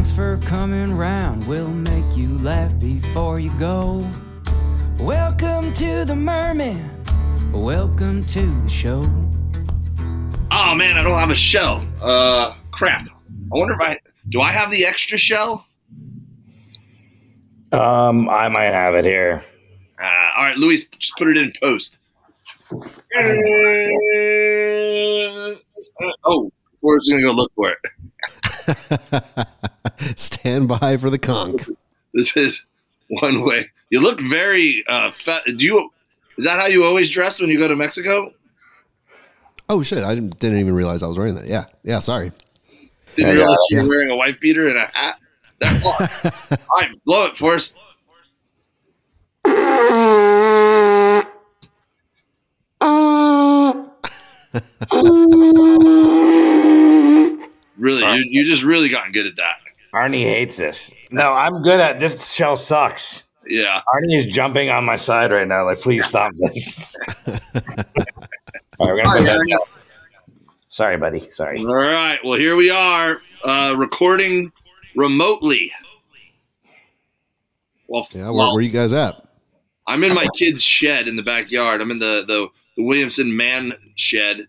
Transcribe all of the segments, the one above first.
Thanks for coming round. We'll make you laugh before you go. Welcome to the Mermen. Welcome to the show. Oh man, I don't have a shell. Crap. I wonder if do I have the extra shell? I might have it here. All right, Luis, just put it in post. Forrest's gonna go look for it. Stand by for the conch. This is one way. You look very fat. Is that how you always dress when you go to Mexico? Oh shit! I didn't even realize I was wearing that. Yeah. Sorry. Didn't realize you were wearing a wife beater and a hat. That's all right, blow it, Forrest. Really, you just really gotten good at that. Arnie hates this. No, I'm good at this. Show sucks. Yeah. Arnie is jumping on my side right now. Like, please stop this. All right, we're gonna put that down. Sorry, buddy. Sorry. All right. Well, here we are, recording remotely. Well, yeah. Where are you guys at? I'm in my kid's shed in the backyard. I'm in the Williamson man shed.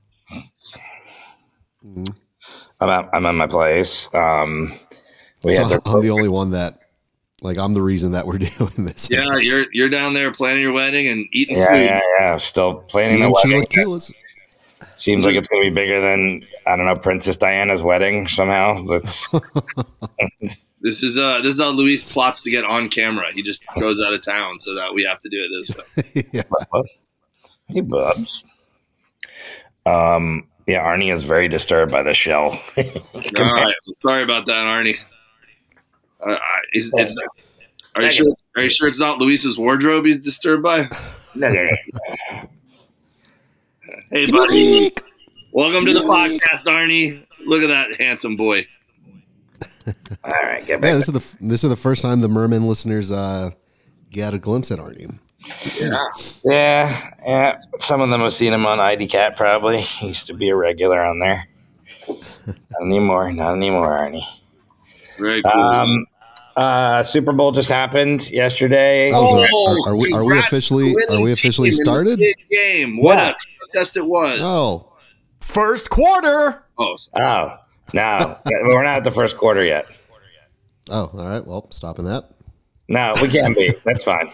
Mm-hmm. I'm at my place. I'm the only one that, like, I'm the reason that we're doing this. Yeah, you're down there planning your wedding and eating food. Yeah. Still planning the wedding. Seems like it's going to be bigger than, I don't know, Princess Diana's wedding somehow. That's This is how Luis plots to get on camera. He just goes out of town so that we have to do it this way. Yeah. Hey, Bubs. Yeah, Arnie is very disturbed by the shell. All right, sorry about that, Arnie. Are you sure it's not Luis's wardrobe he's disturbed by? No. Hey, buddy. Welcome to the podcast, Arnie. Look at that handsome boy. All right, get back. Yeah, this is the first time the Mermen listeners get a glimpse at Arnie. Yeah. Some of them have seen him on ID Cat. Probably he used to be a regular on there. Not anymore, Arnie. Very cool. Super Bowl just happened yesterday. Are we officially started? Big game. What a contest it was. Oh, first quarter. Oh, no, we're not at the first quarter yet. Oh, all right. Well, stopping that. No, we can't be. That's fine.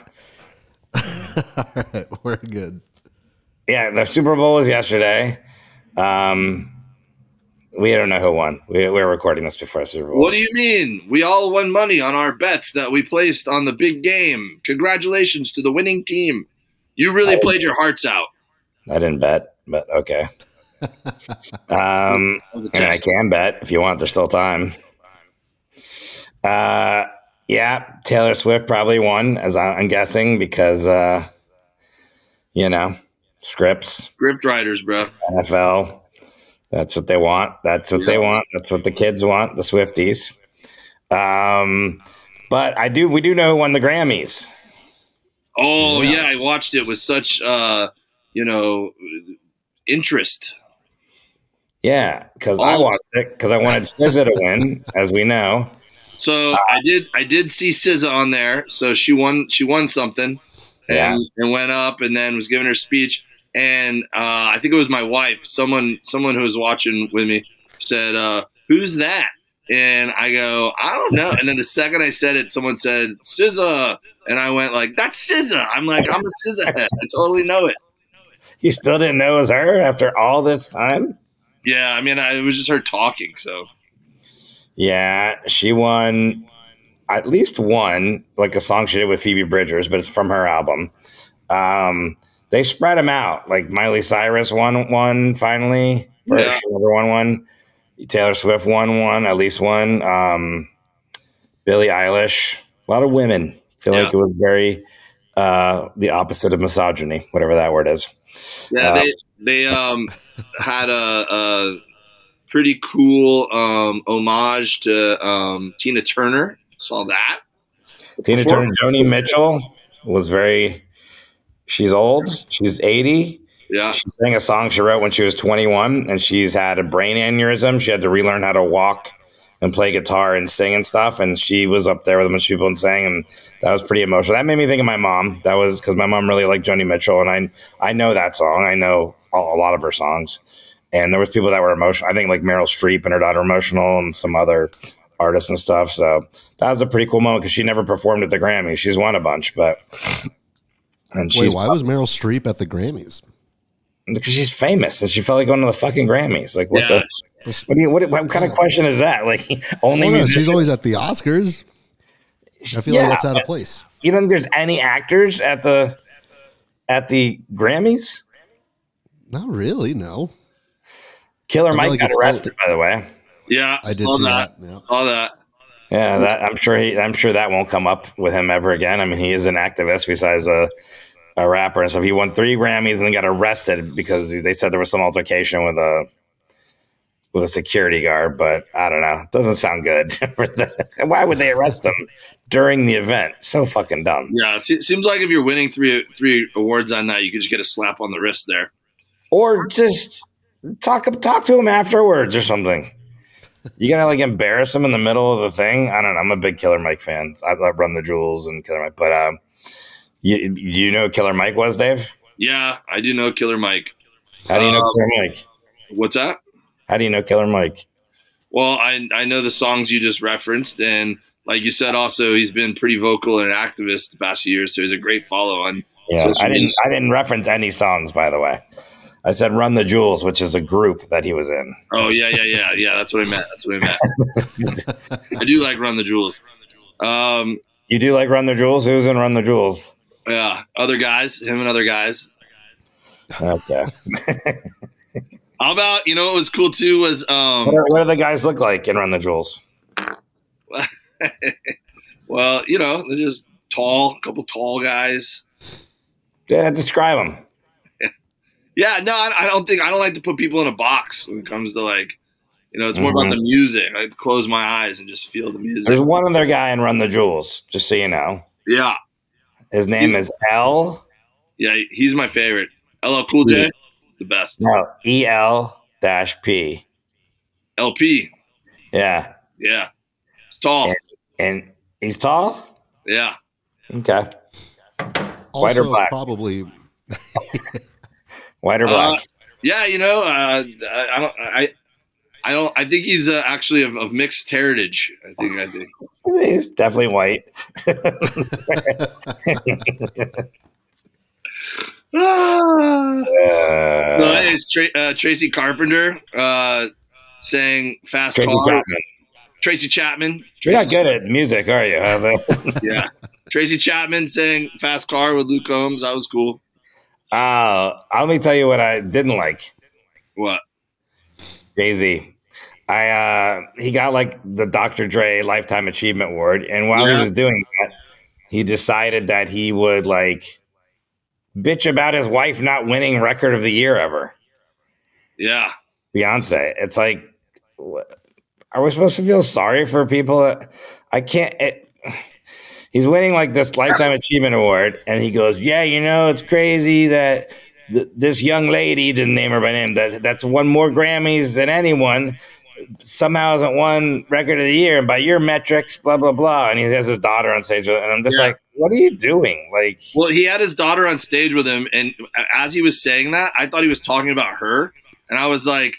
All right, we're good. Yeah, the Super Bowl was yesterday. We don't know who won. We're recording this before Super Bowl. What do you mean? We all won money on our bets that we placed on the big game. Congratulations to the winning team. You really played your hearts out. I didn't bet, but okay. And I can bet if you want. There's still time. Yeah, Taylor Swift probably won, as I'm guessing, because script writers, bro. NFL. That's what they want. That's what they want. That's what the kids want, the Swifties. But we do know who won the Grammys. Oh yeah, I watched it with such interest. Yeah, because I watched it because I wanted SZA to win, as we know. So I did see SZA on there. So she won something, and went up and then was giving her speech. And I think it was my wife. Someone who was watching with me said, "Who's that?" And I go, "I don't know." And then the second I said it, someone said SZA, and I went like, "That's SZA." I'm like, I'm a SZA head. I totally know it. You still didn't know it was her after all this time? Yeah, I mean, it was just her talking. So yeah, she won at least one, like a song she did with Phoebe Bridgers, but it's from her album. They spread them out. Like Miley Cyrus won finally. First, she never won one. Taylor Swift won at least one. Billie Eilish, a lot of women. I feel like it was very the opposite of misogyny, whatever that word is. Yeah, they had a pretty cool homage to Tina Turner. Saw that. Tina Turner, Joni Mitchell was very. She's old. She's 80. Yeah. She sang a song she wrote when she was 21, and she's had a brain aneurysm. She had to relearn how to walk and play guitar and sing and stuff. And she was up there with a bunch of people and sang, and that was pretty emotional. That made me think of my mom. That was because my mom really liked Joni Mitchell, and I know that song. I know a lot of her songs. And there was people that were emotional. I think like Meryl Streep and her daughter emotional, and some other artists and stuff. So that was a pretty cool moment because she never performed at the Grammys. She's won a bunch, but wait, why was Meryl Streep at the Grammys? Because she's famous and she felt like going to the fucking Grammys. Like what the? What kind of question is that? Like only she's always at the Oscars. I feel like that's out of place. You don't think there's any actors at the Grammys? Not really. No. Killer Mike got arrested, by the way. Yeah, I did see that. Yeah. Saw that. Yeah, I'm sure that won't come up with him ever again. I mean, he is an activist besides a rapper and stuff. He won 3 Grammys and then got arrested because they said there was some altercation with a security guard. But I don't know. It doesn't sound good. Why would they arrest him during the event? So fucking dumb. Yeah, it seems like if you're winning three awards on that, you could just get a slap on the wrist there, or just talk to him afterwards or something. You gotta like embarrass him in the middle of the thing. I don't know. I'm a big Killer Mike fan. I Run the Jewels and Killer Mike. But you know who Killer Mike was, Dave? Yeah, I do know Killer Mike. How do you know Killer Mike? What's that? How do you know Killer Mike? Well, I know the songs you just referenced, and like you said, also he's been pretty vocal and an activist the past few years, so he's a great follow on. Yeah, I didn't reference any songs, by the way. I said Run the Jewels, which is a group that he was in. Oh, yeah. That's what I meant. I do like Run the Jewels. You do like Run the Jewels? Who's in Run the Jewels? Yeah, other guys, him and other guys. Okay. How about, what was cool too was what do the guys look like in Run the Jewels? Well, they're just tall, a couple tall guys. Yeah, describe them. Yeah, no, I don't like to put people in a box when it comes to it's more about the music. I close my eyes and just feel the music. There's one other guy in Run the Jewels, just so you know. Yeah. His name is L. Yeah, he's my favorite. LL Cool J, the best. No, EL-P. LP. Yeah. Yeah. He's tall. And he's tall? Yeah. Okay. Also, white or black? Probably. White or black? Yeah, I think he's actually of mixed heritage. I think. He's definitely white. No, it's Tracy Carpenter saying "Fast Car." Tracy Chapman. You're not good at music, are you? Yeah. Tracy Chapman saying "Fast Car" with Luke Combs. That was cool. Let me tell you what I didn't like. What? Jay-Z. He got like the Dr. Dre Lifetime Achievement Award, and while he was doing that, he decided that he would like bitch about his wife not winning Record of the Year ever. Yeah. Beyonce. It's like, are we supposed to feel sorry for people that he's winning like this Lifetime Achievement Award, and he goes, yeah, it's crazy that this young lady, didn't name her by name, that's won more Grammys than anyone, somehow hasn't won Record of the Year, and by your metrics, blah, blah, blah. And he has his daughter on stage, and I'm just like, what are you doing? Like, well, he had his daughter on stage with him, and as he was saying that, I thought he was talking about her, and I was like,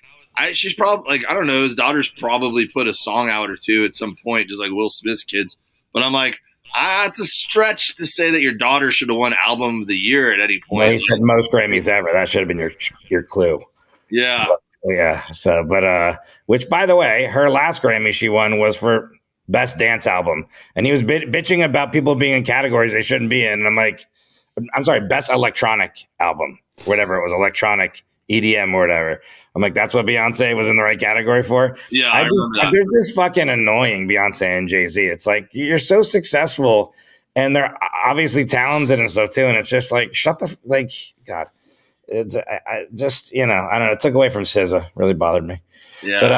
she's probably, I don't know, his daughter's probably put a song out or two at some point, just like Will Smith's kids, but I'm like, it's a stretch to say that your daughter should have won Album of the Year at any point. Well, he said most Grammys ever. That should have been your clue. Yeah. Yeah. So, but which, by the way, her last Grammy she won was for Best Dance Album, and he was bitching about people being in categories they shouldn't be in. And I'm like, I'm sorry, Best Electronic Album, whatever it was, electronic EDM or whatever. I'm like, that's what Beyonce was in the right category for. Yeah, they're just fucking annoying, Beyonce and Jay-Z. It's like, you're so successful, and they're obviously talented and stuff too. And it's just like, God, it's I just, I don't know. It took away from SZA. Really bothered me. Yeah. But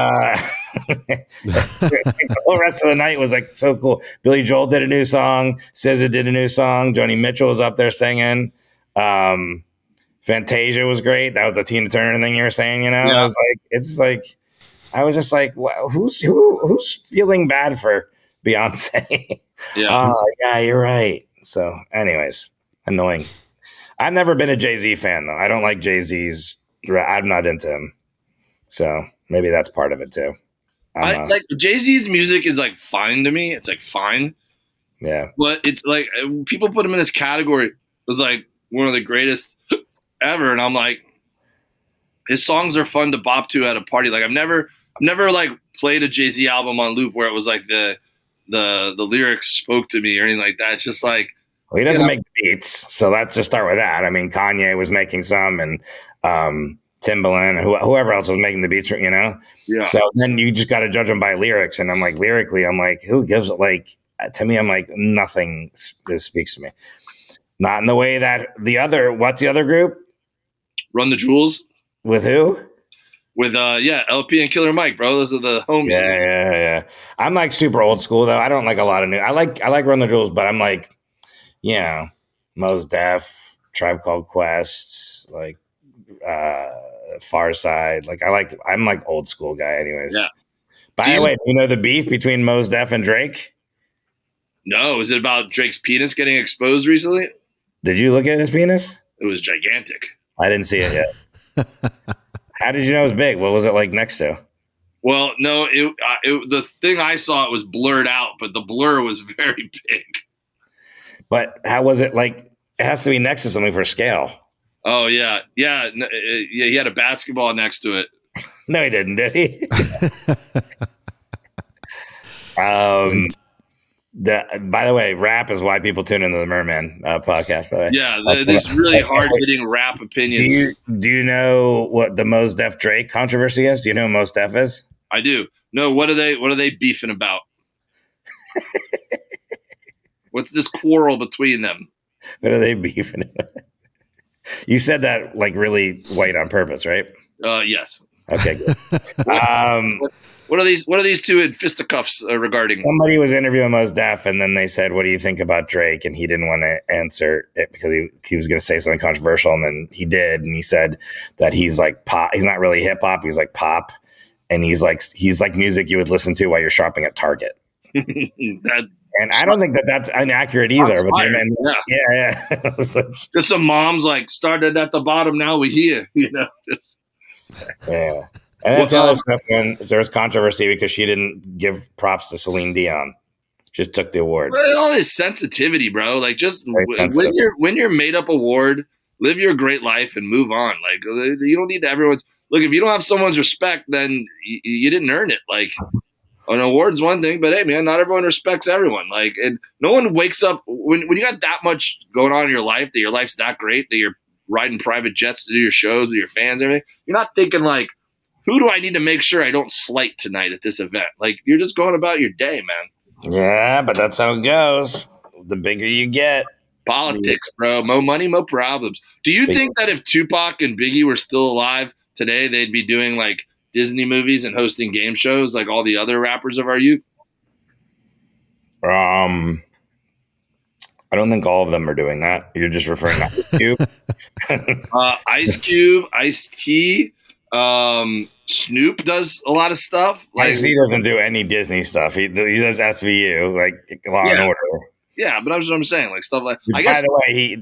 the whole rest of the night was like so cool. Billy Joel did a new song. SZA did a new song. Joni Mitchell was up there singing. Fantasia was great. That was the Tina Turner thing you were saying, Yeah. It's like, I was just like, who's feeling bad for Beyonce? Yeah. Oh, yeah, you're right. So, anyways, annoying. I've never been a Jay-Z fan, though. I don't like Jay-Z's. I'm not into him. So maybe that's part of it, too. I like Jay-Z's music is like fine to me. It's like fine. Yeah. But it's like people put him in this category as like one of the greatest ever. And I'm like, his songs are fun to bop to at a party. Like I've never like played a Jay-Z album on loop where it was like the lyrics spoke to me or anything like that. It's just like, well, he doesn't make beats, so let's just start with that. I mean, Kanye was making some, and Timbaland, and whoever else was making the beats, you know. Yeah. So then you just got to judge them by lyrics, and I'm like, lyrically, I'm like, who gives it? Like to me, I'm like, nothing speaks to me. Not in the way that what's the other group? Run the Jewels. With who? With LP and Killer Mike, bro. Those are the homies. Yeah. I'm like super old school though. I don't like a lot of new. I like Run the Jewels, but I'm like, you know, Mos Def, Tribe Called Quest, like Far Side. Like I'm like old school guy, anyways. Yeah. By the way, do you know the beef between Mos Def and Drake? No, is it about Drake's penis getting exposed recently? Did you look at his penis? It was gigantic. I didn't see it yet. How did you know it was big? What was it like next to? Well, no, the thing I saw, it was blurred out, but the blur was very big. But how was it like? It has to be next to something for scale. Oh, yeah. Yeah. He had a basketball next to it. No, he didn't, did he? By the way, rap is why people tune into the Mermen podcast. By the way, yeah, there's really hard hitting rap opinions. Do you know what the Mos Def Drake controversy is? Do you know who Mos Def is? I do. No, what are they beefing about? What's this quarrel between them? What are they beefing about? You said that like really white on purpose, right? Yes. Okay, good. What are these two in fisticuffs regarding? Somebody was interviewing Mos Def, and then they said, "What do you think about Drake?" And he didn't want to answer it because he was going to say something controversial, and then he did, and he said that he's like pop. He's not really hip hop. He's like pop, and he's like music you would listen to while you're shopping at Target. And I don't think that's inaccurate either. But yeah. Just some moms like started at the bottom, now we're here. You know. Yeah. And then Taylor Swift, there was controversy because she didn't give props to Celine Dion. Just took the award. All this sensitivity, bro. Like, just win your made up award, live your great life, and move on. Like, you don't need everyone's. Look, if you don't have someone's respect, then you didn't earn it. Like, an award's one thing, but hey, man, not everyone respects everyone. Like, and no one wakes up when you got that much going on in your life, that your life's that great, that you're riding private jets to do your shows with your fans and everything. You're not thinking like, who do I need to make sure I don't slight tonight at this event? Like, you're just going about your day, man. Yeah, but that's how it goes. The bigger you get. Politics, bro. More money, more problems. Do you think that if Tupac and Biggie were still alive today, they'd be doing like Disney movies and hosting game shows like all the other rappers of our youth? I don't think all of them are doing that. You're just referring to Ice Cube. Ice Cube, Ice-T. Snoop does a lot of stuff. Like, he doesn't do any Disney stuff. He does SVU, like Law and Order. Yeah, but that's what I'm saying, like stuff like. By the way,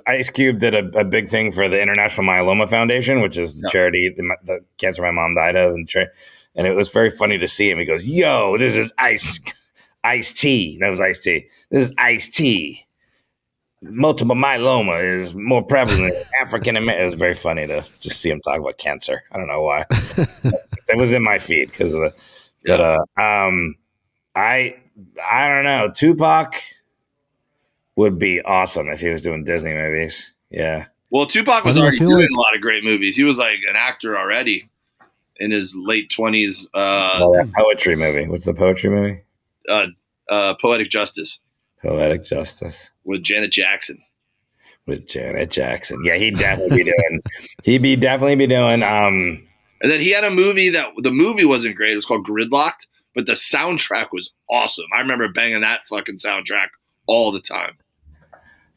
Ice Cube did a big thing for the International Myeloma Foundation, which is the charity, the cancer my mom died of, and it was very funny to see him. He goes, "Yo, this is Ice-T." That was Ice-T. This is Ice-T. Multiple myeloma is more prevalent in African American. It was very funny to just see him talk about cancer. I don't know why. It was in my feed because of the. But I don't know. Tupac would be awesome if he was doing Disney movies. Yeah. Well, Tupac was already doing a lot of great movies. He was like an actor already in his late 20s. That poetry movie. What's the poetry movie? Poetic Justice. Poetic Justice. With Janet Jackson. Yeah, he'd definitely be doing. He'd definitely be doing. And then he had a movie that the movie wasn't great. It was called Gridlocked, but the soundtrack was awesome. I remember banging that fucking soundtrack all the time.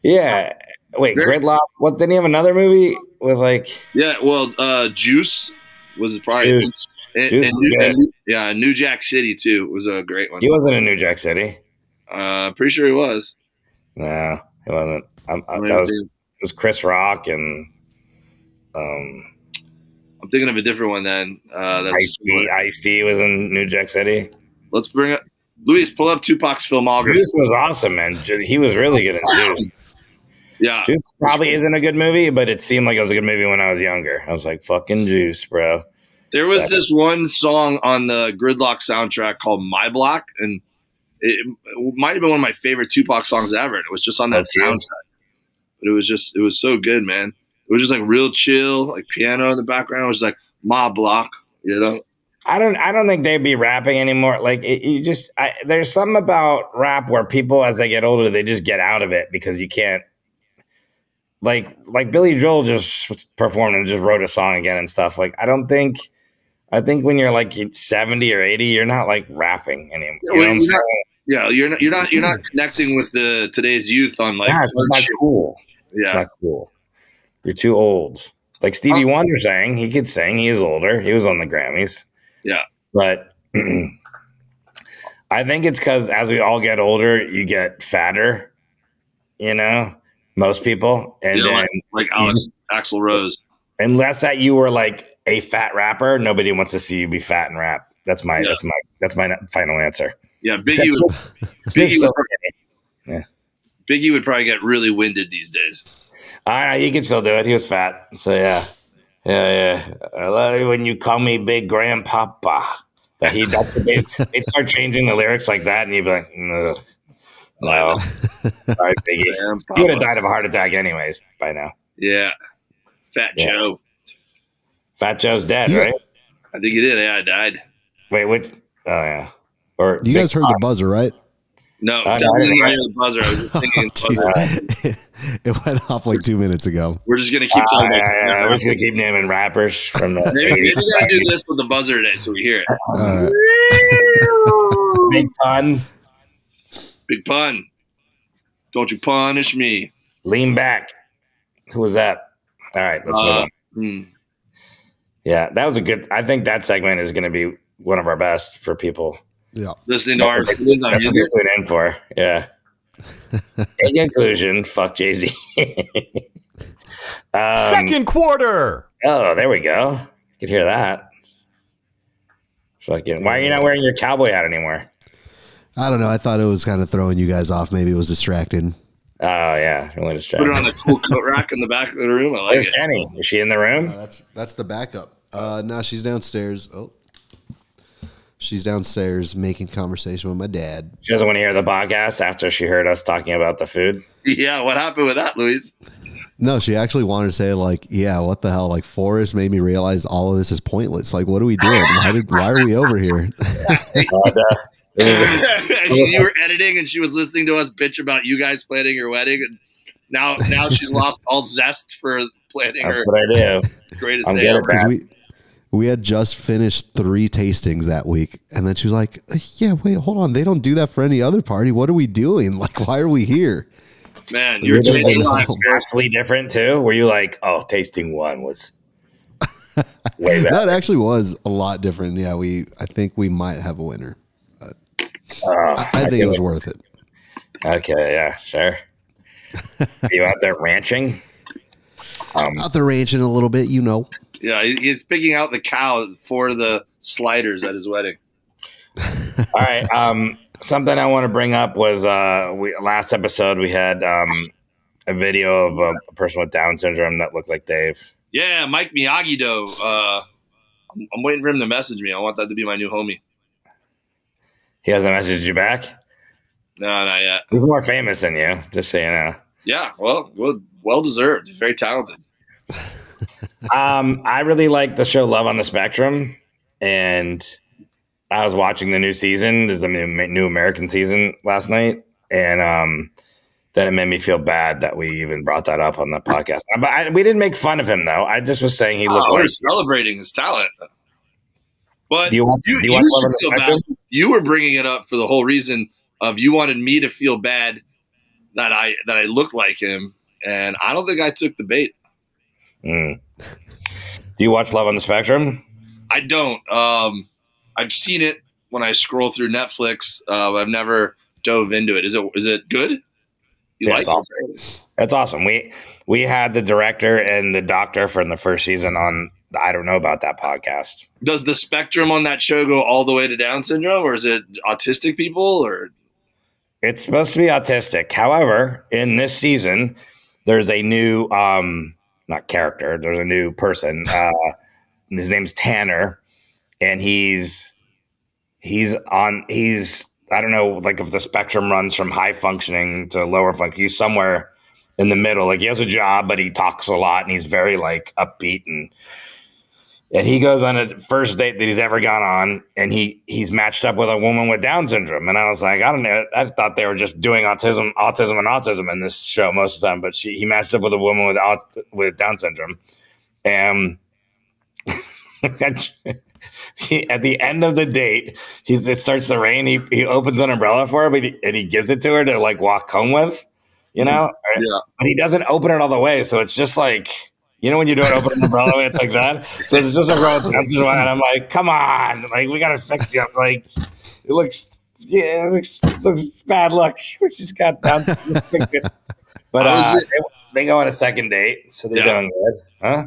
Yeah. Wait, Gridlocked? What, didn't he have another movie with like? Yeah, well, Juice was probably. Juice. New Jack City too was a great one. He wasn't in New Jack City. Pretty sure he was. No, he wasn't. It was Chris Rock and I'm thinking of a different one then. Ice-T was in New Jack City. Let's bring up Luis. Pull up Tupac's filmography. Juice was awesome, man. He was really good in Juice. Yeah, Juice probably isn't a good movie, but it seemed like it was a good movie when I was younger. I was like, fucking Juice, bro. There was this one song on the Gridlock soundtrack called My Block, and it might have been one of my favorite Tupac songs ever. It was just on that soundtrack. But it was so good, man. It was just like real chill, like piano in the background. It was like My Block, you know? I don't think they'd be rapping anymore. Like there's something about rap where people, as they get older, they just get out of it because you can't. Like Billy Joel just performed and just wrote a song again and stuff. Like I think when you're like 70 or 80, you're not like rapping anymore. You're not connecting with the today's youth on like. Yeah, it's not cool. Yeah, it's not cool. You're too old. Like Stevie Wonder sang, he could sing. He is older. He was on the Grammys. Yeah, but I think it's because as we all get older, you get fatter. You know. Most people, and then like Axl Rose. Unless that you were like a fat rapper, nobody wants to see you be fat and rap. That's my final answer. Yeah, Biggie would probably get really winded these days. He can still do it. He was fat, so yeah. I love it when you call me Big Grandpapa. They'd start changing the lyrics like that, and you'd be like, ugh. No. Sorry, Biggie. He would have died of a heart attack anyways by now. Yeah. Fat Joe. Fat Joe's dead, right? I think he did. Yeah, I died. Wait, which? Oh, yeah. Or you guys heard the buzzer, right? No, definitely not hear the buzzer. I was just thinking it went off like 2 minutes ago. We're just going to keep talking we're just going to keep naming rappers from the Maybe we got to do this with the buzzer today so we hear it. Big pun. Big pun. Don't you punish me. Lean back. Who was that? All right, let's move on. Yeah, that was a good. I think that segment is going to be one of our best for people. Yeah. Listening to our that's what they tune in for. Yeah. In conclusion, fuck Jay-Z. Second quarter. Oh, there we go. You can hear that. Why are you not wearing your cowboy hat anymore? I don't know. I thought it was kind of throwing you guys off. Maybe it was distracting. Oh, yeah. Really distracting. Put it on the cool coat rack in the back of the room. I like Where's it. Jenny? Is she in the room? That's the backup. No, she's downstairs. Oh. She's downstairs making conversation with my dad. She doesn't want to hear the podcast after she heard us talking about the food? Yeah, what happened with that, Luis? No, she actually wanted to say, like, yeah, what the hell? Like, Forrest made me realize all of this is pointless. Like, what are we doing? Why are we over here? You were editing and she was listening to us bitch about you guys planning your wedding, and now she's lost all zest for planning That's her what I do. greatest I'm day good ever. at that. We had just finished 3 tastings that week, and then she was like, yeah, wait, hold on. They don't do that for any other party. What are we doing? Like, why are we here? Man, you're vastly different too. Were you like, oh, tasting 1 was way better? That actually was a lot different. Yeah, I think we might have a winner. I think it was worth it. Okay, yeah, sure. Are you out there ranching? Out there ranching a little bit, you know. Yeah, he's picking out the cow for the sliders at his wedding. All right. Something I want to bring up was last episode we had a video of a person with Down syndrome that looked like Dave. Yeah, Mike Miyagi-Do. I'm waiting for him to message me. I want that to be my new homie. He hasn't messaged you back? No, not yet. He's more famous than you, just so you know. Yeah, well deserved. He's very talented. I really like the show Love on the Spectrum, and I was watching the new season. There's a new American season last night, and then it made me feel bad that we even brought that up on the podcast. But we didn't make fun of him, though. I just was saying he looked like... We're celebrating his talent. But do you watch Love on the Spectrum? You were bringing it up for the whole reason of you wanted me to feel bad that I looked like him, and I don't think I took the bait. Do you watch Love on the Spectrum? I don't. I've seen it when I scroll through Netflix. But I've never dove into it. Is it good? You like it's awesome. It's awesome. We had the director and the doctor from the first season on the I Don't Know About That podcast. Does the spectrum on that show go all the way to Down syndrome, or is it autistic people? Or it's supposed to be autistic. However, in this season, there's a new not character. There's a new person. His name's Tanner, and he's I don't know, like if the spectrum runs from high functioning to lower function. He's somewhere in the middle. Like he has a job, but he talks a lot and he's very like upbeat and he goes on a first date that he's ever gone on and he's matched up with a woman with Down syndrome. And I was like, I don't know. I thought they were just doing autism in this show most of the time, but he matched up with a woman with Down syndrome. And at the end of the date, it starts to rain. He opens an umbrella for her, and he gives it to her to like walk home with, you know? Yeah. But he doesn't open it all the way. So it's just like, you know, when you don't open an umbrella, it's like that. So it's just a girl with Down syndrome, and I'm like, come on, like we gotta fix you up. Like it looks bad luck. She's got Down syndrome. But they go on a second date, so they're doing good, huh?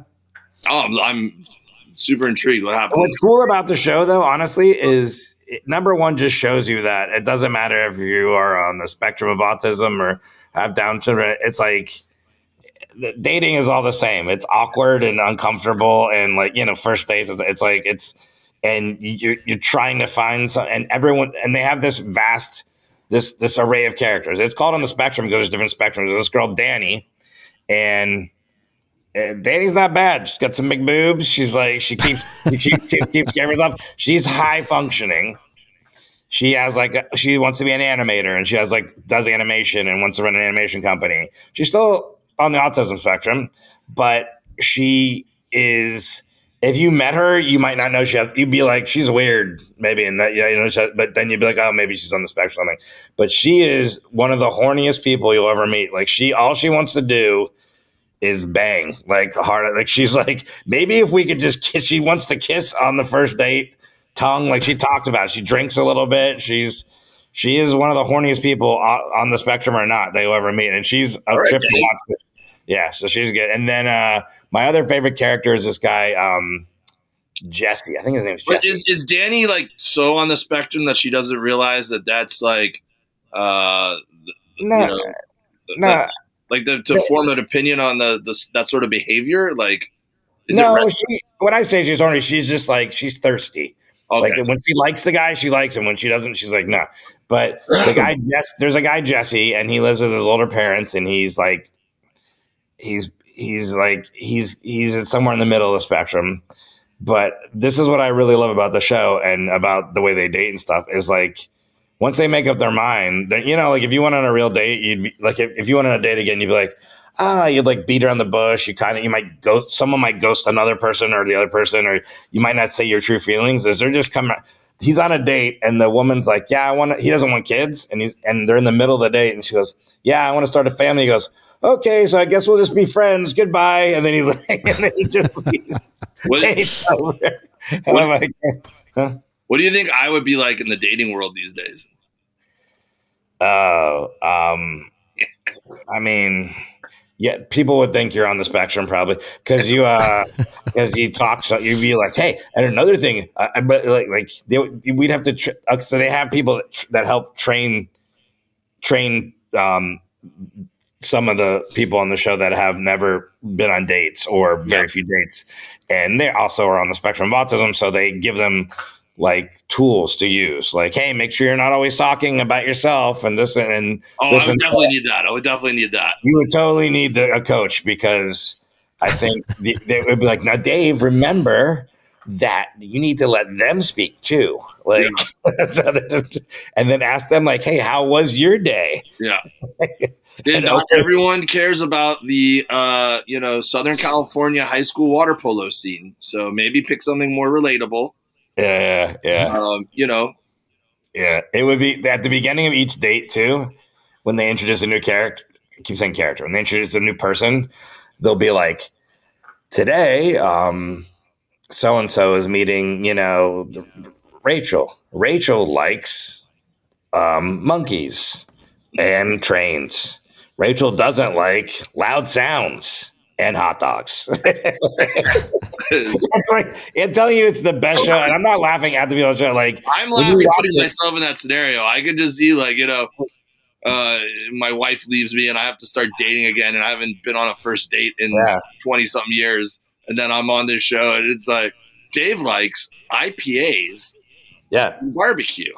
Oh, I'm super intrigued. What happened? What's cool about the show, though, honestly, is number one, just shows you that it doesn't matter if you are on the spectrum of autism or have Down syndrome. It's like dating is all the same. It's awkward and uncomfortable, and like first dates. It's like and you're trying to find some, and everyone, and they have this vast this array of characters. It's called on the spectrum because there's different spectrums. There's this girl Danny, and Danny's not bad. She's got some big boobs. She's like she keeps cameras off. She's high functioning. She has she wants to be an animator, and she has does animation and wants to run an animation company. She's still on the autism spectrum, but she is. If you met her, you might not know you'd be like, she's weird, maybe, and that but then you'd be like, oh, maybe she's on the spectrum. But she is one of the horniest people you'll ever meet. Like all she wants to do is bang, hard. Like she's like, maybe if we could just kiss. She wants to kiss on the first date, tongue. Like she talks about it. She drinks a little bit. She is one of the horniest people on the spectrum or not they will ever meet, and she's a trip to watch. Yeah, so she's good. And then my other favorite character is this guy, Jesse. I think his name's Jesse. Is Danny so on the spectrum that she doesn't realize that that's to form an opinion on that sort of behavior? When I say she's horny, she's just she's thirsty. Okay. Like when she likes the guy, she likes him. When she doesn't, she's like, no. But the guy, there's a guy, Jesse, and he lives with his older parents, and he's somewhere in the middle of the spectrum. But this is what I really love about the show and about the way they date and stuff is once they make up their mind, if you went on a real date, you'd be if you went on a date again, you'd be you'd beat around the bush. You might ghost, someone might ghost another person or the other person, or you might not say your true feelings. They're just he's on a date and the woman's like, yeah, he doesn't want kids. And they're in the middle of the date and she goes, yeah, I want to start a family. He goes, okay, so I guess we'll just be friends. Goodbye. And then he just leaves. Dates over. What do you think I would be like in the dating world these days? I mean, yeah, people would think you're on the spectrum probably because you talk. So you'd be like, hey, and another thing, but we'd have to. So they have people that help train some of the people on the show that have never been on dates or very few dates. And they also are on the spectrum of autism. So they give them tools to use. Hey, make sure you're not always talking about yourself and this and I would definitely need that. I would definitely need that. You would totally need a coach because I think they would be like, now, Dave, remember that you need to let them speak too. And then ask them hey, how was your day? Yeah. Not everyone cares about the Southern California high school water polo scene. So maybe pick something more relatable. Yeah. Yeah, it would be at the beginning of each date too, when they introduce a new character. I keep saying character. When they introduce a new person, they'll be like, today, so and so is meeting, Rachel. Rachel likes monkeys and trains. Rachel doesn't like loud sounds and hot dogs. I'm telling you, it's the best show, and I'm not laughing at the video show. Like, I'm laughing putting myself in that scenario. I could just see, like, my wife leaves me and I have to start dating again, and I haven't been on a first date in 20-something years, and then I'm on this show, and it's like, Dave likes IPAs, and barbecue.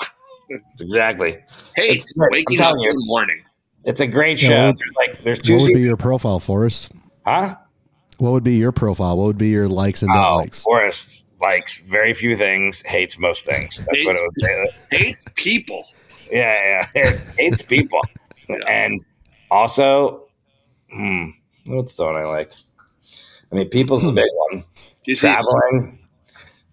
Exactly. Hey, it's waking up in the morning. It's a great show. There's two. What would be your profile, Forrest? Huh? What would be your profile? What would be your likes and dislikes? Forrest likes very few things, hates most things. That's what it would be. Hates people. Yeah. Hates people. And also, what's the one I like? I mean, people's the big one. Traveling,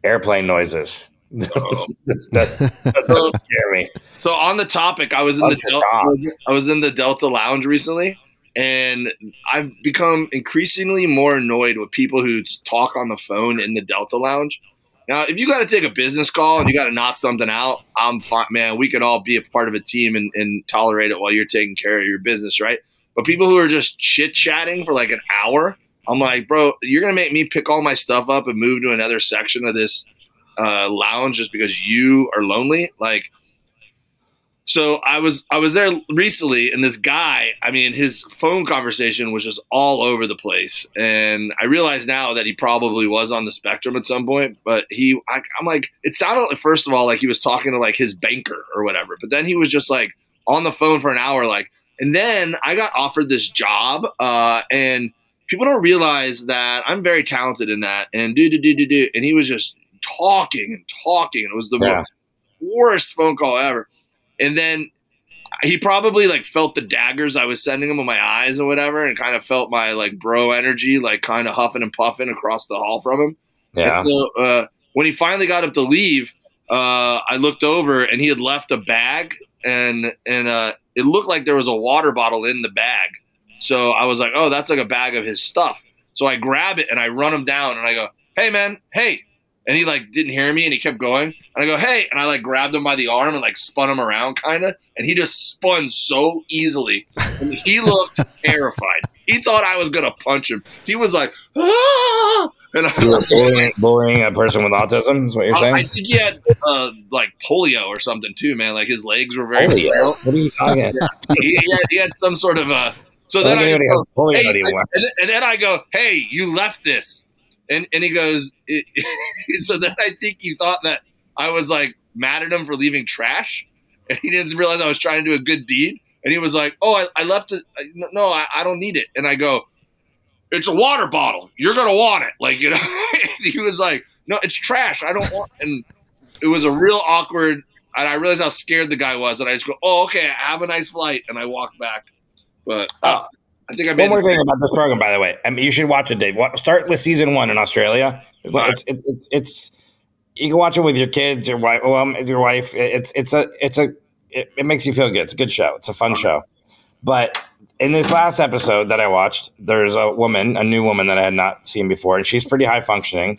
airplane noises. That doesn't scare me. So on the topic, I was in the Delta Lounge recently, and I've become increasingly more annoyed with people who talk on the phone in the Delta Lounge. Now, if you got to take a business call and you got to knock something out, I'm fine, man. We could all be a part of a team and tolerate it while you're taking care of your business, right? But people who are just chit-chatting for like an hour, I'm like, bro, you're going to make me pick all my stuff up and move to another section of this lounge just because you are lonely? Like, so I was there recently, and this guy, I mean, his phone conversation was just all over the place, and I realize now that he probably was on the spectrum at some point. But I'm like, it sounded like, first of all, like he was talking to like his banker or whatever, but then he was just like on the phone for an hour, like. And then I got offered this job, and people don't realize that I'm very talented in that, and and he was just talking, and it was the most worst phone call ever. And then he probably like felt the daggers I was sending him with my eyes or whatever, and kind of felt my like bro energy, like kind of huffing and puffing across the hall from him. Yeah. And so when he finally got up to leave, I looked over and he had left a bag, and it looked like there was a water bottle in the bag. So I was like, oh, that's like a bag of his stuff. So I grab it and I run him down and I go, hey man, hey. And he like didn't hear me and he kept going. And I go, hey, and I like grabbed him by the arm and like spun him around kind of. And he just spun so easily. And he looked terrified. He thought I was going to punch him. He was like, ah! And you were bullying a person with autism is what you're saying? I think he had like polio or something too, man. Like his legs were very polio? What are you talking about? He had some sort of so then I go, hey, and then I go, hey, you left this. And he goes, so then I think he thought that I was like mad at him for leaving trash. And he didn't realize I was trying to do a good deed. And he was like, oh, I left it. No, I don't need it. And I go, it's a water bottle. You're going to want it. Like, you know, he was like, no, it's trash. I don't want. And it was a real awkward. And I realized how scared the guy was. And I just go, oh, okay, have a nice flight. And I walked back. But I think I made one more thing about this program, by the way. I mean, you should watch it, Dave. Start with season 1 in Australia. It's you can watch it with your kids, your wife. Your wife. It makes you feel good. It's a good show. It's a fun show. But in this last episode that I watched, there's a new woman that I had not seen before, and she's pretty high functioning,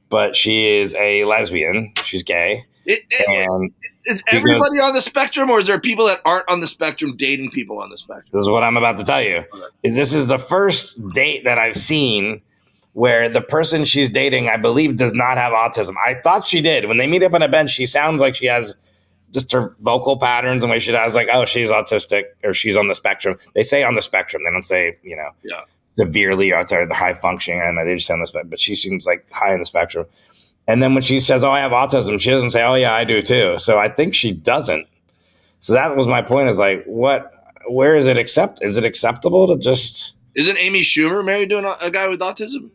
but she is a lesbian. She's gay. Is everybody on the spectrum, or is there people that aren't on the spectrum dating people on the spectrum? This is what I'm about to tell you. This is the first date that I've seen where the person she's dating, I believe, does not have autism. I thought she did. When they meet up on a bench, she sounds like she has just her vocal patterns and way she does. Like, oh, she's autistic or she's on the spectrum. They say on the spectrum. They don't say, severely or the high functioning. And they just say on the spectrum. But she seems like high on the spectrum. And then when she says, oh, I have autism, she doesn't say, oh, yeah, I do too. So I think she doesn't. So that was my point, is like, where is it is it acceptable to just. Isn't Amy Schumer married to a guy with autism?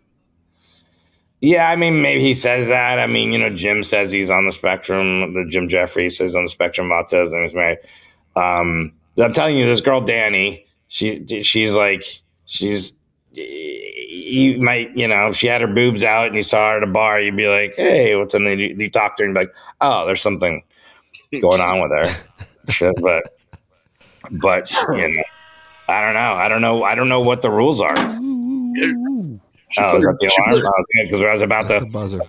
Yeah, I mean, maybe he says that. I mean, Jim says he's on the spectrum. The Jim Jeffries says on the spectrum of autism. He's married. I'm telling you, this girl, Danny, she's like, you might, if she had her boobs out and you saw her at a bar, you'd be like, hey, what's in there? You talk to her and be like, oh, there's something going on with her. but I don't know. I don't know what the rules are. Oh, is that the alarm? Oh, good, because I was about That's to. the buzzer.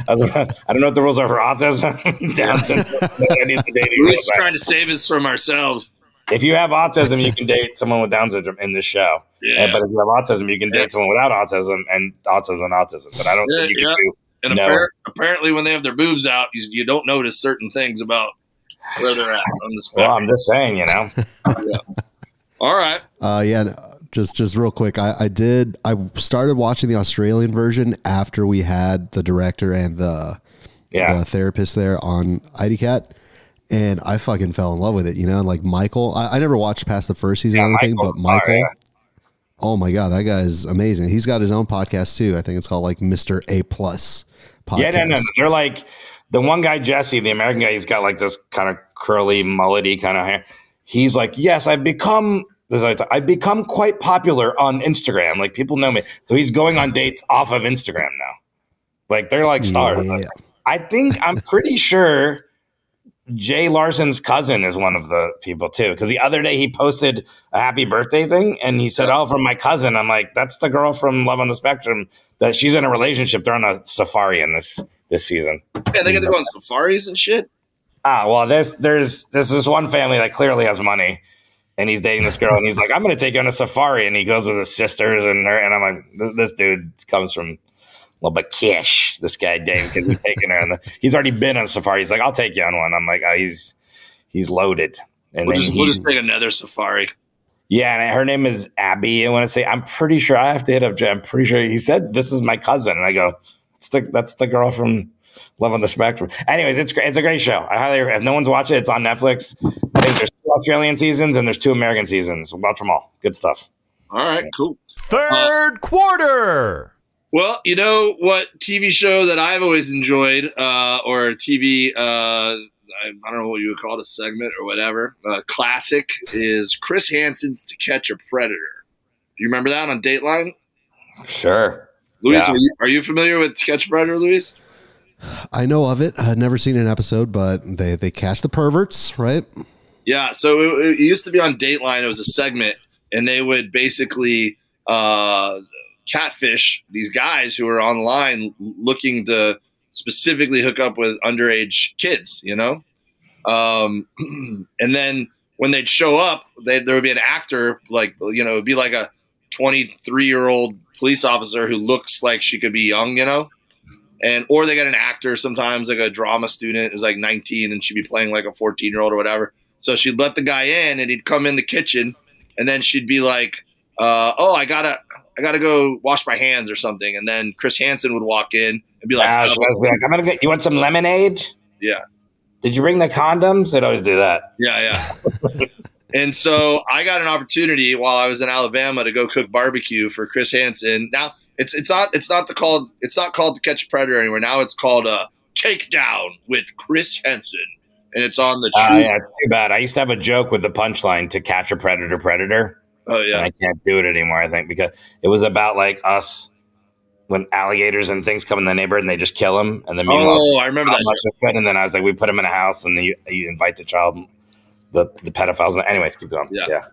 I don't know what the rules are for autism. Down syndrome. I need the dating Luis rules. is trying to save us from ourselves. If you have autism, you can date someone with Down syndrome in this show. Yeah. But if you have autism, you can date someone without autism and autism. But I don't think you can do. And No. apparently, when they have their boobs out, you don't notice certain things about where they're at on the spectrum. Well, I'm just saying, Yeah. All right. Just real quick. I started watching the Australian version after we had the director and the therapist there on IDCat. And I fucking fell in love with it, and like Michael, I never watched past the first season or anything, but Michael, oh my God, that guy's amazing. He's got his own podcast too. I think it's called like Mr. A+ podcast. Yeah, no. They're like the one guy, Jesse, the American guy, he's got like this kind of curly, mullety kind of hair. He's like, yes, I've become quite popular on Instagram. Like people know me. So he's going on dates off of Instagram now. Like they're like stars. Yeah. I'm pretty sure Jay Larson's cousin is one of the people too, because the other day he posted a happy birthday thing and he said, "Oh, from my cousin." I'm like, "That's the girl from Love on the Spectrum that she's in a relationship. They're on a safari in this season." Yeah, they get to go on safaris and shit. Well, there's this one family that clearly has money, and he's dating this girl, and he's like, "I'm going to take you on a safari," and he goes with his sisters and her, and I'm like, "This dude comes from." Well, but Kish, this guy Dave, because he's taking her on he's already been on safari. He's like, I'll take you on one. I'm like, oh, he's loaded. And we'll just take another safari. Yeah, and her name is Abby. I want to say, I'm pretty sure I have to hit up Jay. I'm pretty sure he said this is my cousin, and I go, that's the girl from Love on the Spectrum. Anyways, it's great. It's a great show. I highly. If no one's watched it, it's on Netflix. I think there's 2 Australian seasons and there's 2 American seasons. Watch them all. Good stuff. All right, cool. Third quarter. Well, you know what TV show that I've always enjoyed, or TV, I don't know what you would call it, a segment or whatever, classic, is Chris Hansen's To Catch a Predator. Do you remember that on Dateline? Sure. Luis, are you familiar with To Catch a Predator, Luis? I know of it. I had never seen an episode, but they catch the perverts, right? Yeah, so it used to be on Dateline. It was a segment, and they would basically catfish these guys who are online looking to specifically hook up with underage kids, and then when they'd show up, there would be an actor, like, it would be like a 23-year-old police officer who looks like she could be young, or they got an actor sometimes, like a drama student who's like 19 and she'd be playing like a 14-year-old or whatever. So she'd let the guy in and he'd come in the kitchen and then she'd be like, I gotta go wash my hands or something. And then Chris Hansen would walk in and be like, I'm gonna get you want some lemonade? Yeah. Did you bring the condoms? They'd always do that. Yeah. And so I got an opportunity while I was in Alabama to go cook barbecue for Chris Hansen. Now it's not called To Catch a Predator anymore. Now it's called Takedown with Chris Hansen. And it's on the yeah, it's too bad. I used to have a joke with the punchline, To Catch a Predator. Oh yeah. And I can't do it anymore, I think, because it was about like us when alligators and things come in the neighborhood and they just kill them. And then I remember that. And then I was like, we put them in a house and then you invite the child, the pedophiles. Anyways, keep going. Yeah.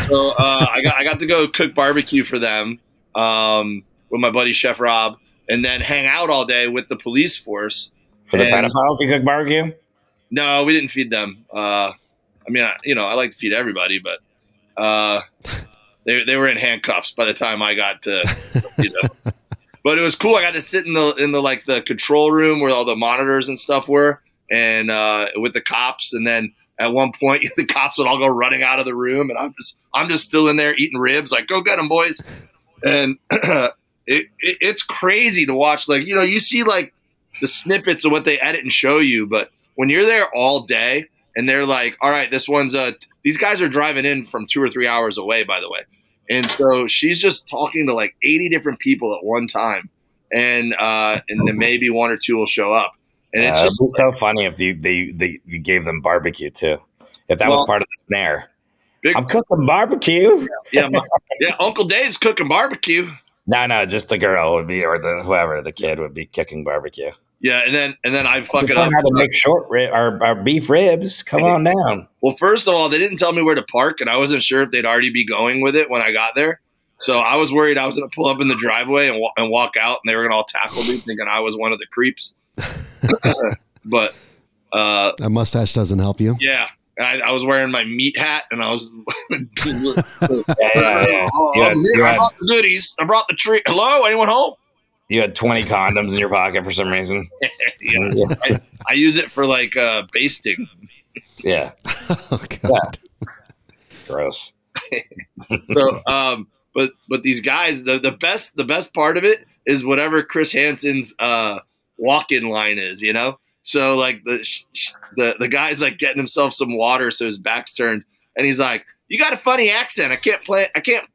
So I got to go cook barbecue for them with my buddy Chef Rob, and then hang out all day with the police force. For the pedophiles, you cook barbecue? No, we didn't feed them. I like to feed everybody, but they were in handcuffs by the time I got to feed them. But it was cool. I got to sit in the control room where all the monitors and stuff were, and with the cops. And then at one point, the cops would all go running out of the room, and I'm just still in there eating ribs. Like, go get them, boys. And it's crazy to watch. Like, you see like the snippets of what they edit and show you, but when you're there all day and they're like, all right, this one's these guys are driving in from 2 or 3 hours away, by the way. And so she's just talking to like 80 different people at one time. And then maybe 1 or 2 will show up. And it's just so funny if you gave them barbecue too. If that was part of the snare. I'm cooking barbecue. Yeah, Uncle Dave's cooking barbecue. No, just the girl would be, or the kid would be cooking barbecue. Yeah, and then I fuck it up. How to make short our beef ribs. Come on down. Well, first of all, they didn't tell me where to park, and I wasn't sure if they'd already be going with it when I got there. So I was worried I was going to pull up in the driveway and walk out, and they were going to all tackle me, thinking I was one of the creeps. But a mustache doesn't help you. Yeah, I was wearing my meat hat, and I was. Yeah. I brought the goodies. I brought the treat. Hello, anyone home? You had 20 condoms in your pocket for some reason. Yeah. I use it for like basting. Yeah. Oh God. Yeah. Gross. So, but these guys, the best part of it is whatever Chris Hansen's walk-in line is, you know. So like the guy's like getting himself some water, so his back's turned, and he's like, "You got a funny accent. I can't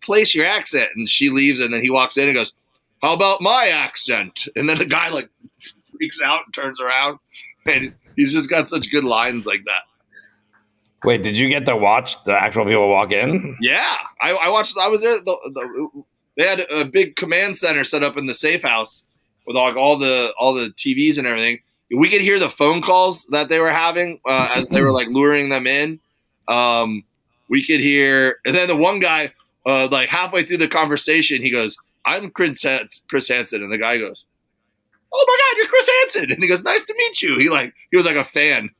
place your accent." And she leaves, and then he walks in and goes, "How about my accent?" And then the guy like freaks out and turns around, and he's just got such good lines like that. Wait, did you get to watch the actual people walk in? Yeah, I watched. I was there. They had a big command center set up in the safe house with like all the TVs and everything. We could hear the phone calls that they were having as they were like luring them in. We could hear, and then the one guy like halfway through the conversation, he goes, "I'm Chris Hansen," and the guy goes, "Oh my God, you're Chris Hansen!" And he goes, "Nice to meet you." He was like a fan.